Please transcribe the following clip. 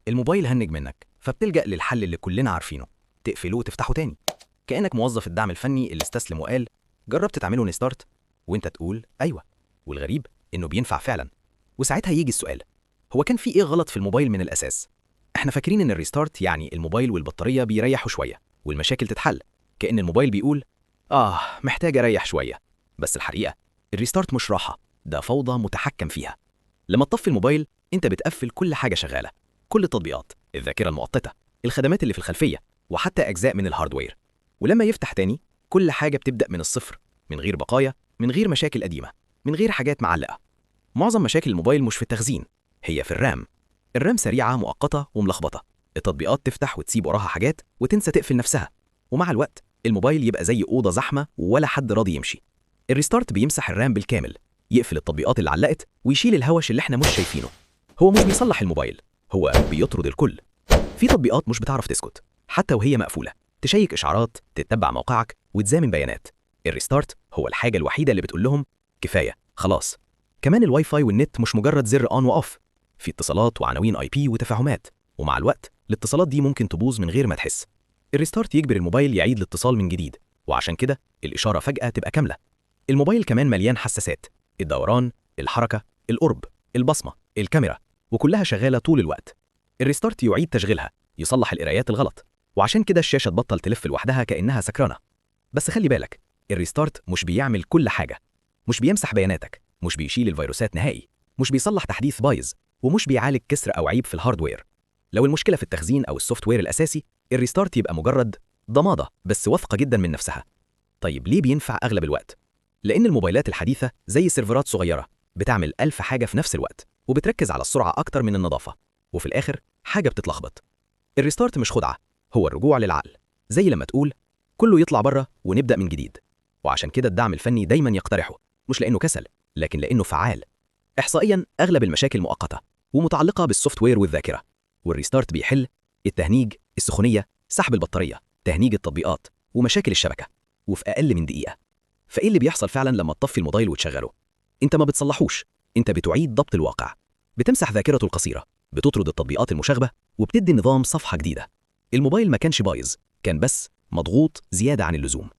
الموبايل هنج منك، فبتلجأ للحل اللي كلنا عارفينه: تقفله وتفتحه تاني. كأنك موظف الدعم الفني اللي استسلم وقال: جربت تعمله ريستارت؟ وانت تقول ايوه. والغريب انه بينفع فعلا. وساعتها يجي السؤال: هو كان في ايه غلط في الموبايل من الاساس؟ احنا فاكرين ان الريستارت يعني الموبايل والبطارية بيريحوا شوية والمشاكل تتحل، كأن الموبايل بيقول محتاج اريح شوية. بس الحقيقة الريستارت مش راحة، ده فوضى متحكم فيها. لما تطفي الموبايل انت بتقفل كل حاجة شغالة، كل التطبيقات، الذاكرة المؤقتة، الخدمات اللي في الخلفية، وحتى أجزاء من الهاردوير. ولما يفتح تاني كل حاجة بتبدأ من الصفر، من غير بقايا، من غير مشاكل قديمة، من غير حاجات معلقة. معظم مشاكل الموبايل مش في التخزين، هي في الرام. الرام سريعة مؤقتة وملخبطة، التطبيقات تفتح وتسيب وراها حاجات وتنسى تقفل نفسها، ومع الوقت الموبايل يبقى زي أوضة زحمة ولا حد راضي يمشي. الريستارت بيمسح الرام بالكامل، يقفل التطبيقات اللي علقت ويشيل الهوش اللي احنا مش شايفينه. هو مش بيصلح الموبايل، هو بيطرد الكل. في تطبيقات مش بتعرف تسكت حتى وهي مقفولة، تشيك إشعارات، تتبع موقعك، وتزامن بيانات. الريستارت هو الحاجة الوحيدة اللي بتقول لهم كفاية خلاص. كمان الواي فاي والنت مش مجرد زر اون واوف، في اتصالات وعناوين اي بي وتفاهمات، ومع الوقت الاتصالات دي ممكن تبوظ من غير ما تحس. الريستارت يجبر الموبايل يعيد الاتصال من جديد، وعشان كده الإشارة فجأة تبقى كاملة. الموبايل كمان مليان حساسات: الدوران، الحركة، القرب، البصمة، الكاميرا، وكلها شغالة طول الوقت. الريستارت يعيد تشغيلها، يصلح القرايات الغلط، وعشان كده الشاشة تبطل تلف لوحدها كأنها سكرانة. بس خلي بالك، الريستارت مش بيعمل كل حاجة. مش بيمسح بياناتك، مش بيشيل الفيروسات نهائي، مش بيصلح تحديث بايظ، ومش بيعالج كسر أو عيب في الهاردوير. لو المشكلة في التخزين أو السوفت وير الأساسي، الريستارت يبقى مجرد ضمادة بس واثقة جدا من نفسها. طيب ليه بينفع أغلب الوقت؟ لأن الموبايلات الحديثة زي سيرفرات صغيرة، بتعمل 1000 حاجة في نفس الوقت، وبتركز على السرعة أكتر من النظافة، وفي الآخر حاجة بتتلخبط. الريستارت مش خدعة، هو الرجوع للعقل، زي لما تقول كله يطلع بره ونبدأ من جديد. وعشان كده الدعم الفني دايما يقترحه، مش لأنه كسل، لكن لأنه فعال. إحصائيا أغلب المشاكل مؤقتة ومتعلقة بالسوفت وير والذاكرة، والريستارت بيحل التهنيج، السخونية، سحب البطارية، تهنيج التطبيقات، ومشاكل الشبكة، وفي أقل من دقيقة. فإيه اللي بيحصل فعلا لما تطفي الموبايل وتشغله؟ أنت ما بتصلحوش، أنت بتعيد ضبط الواقع، بتمسح ذاكرته القصيرة، بتطرد التطبيقات المشاغبة، وبتدي النظام صفحة جديدة. الموبايل ما كانش بايظ، كان بس مضغوط زيادة عن اللزوم.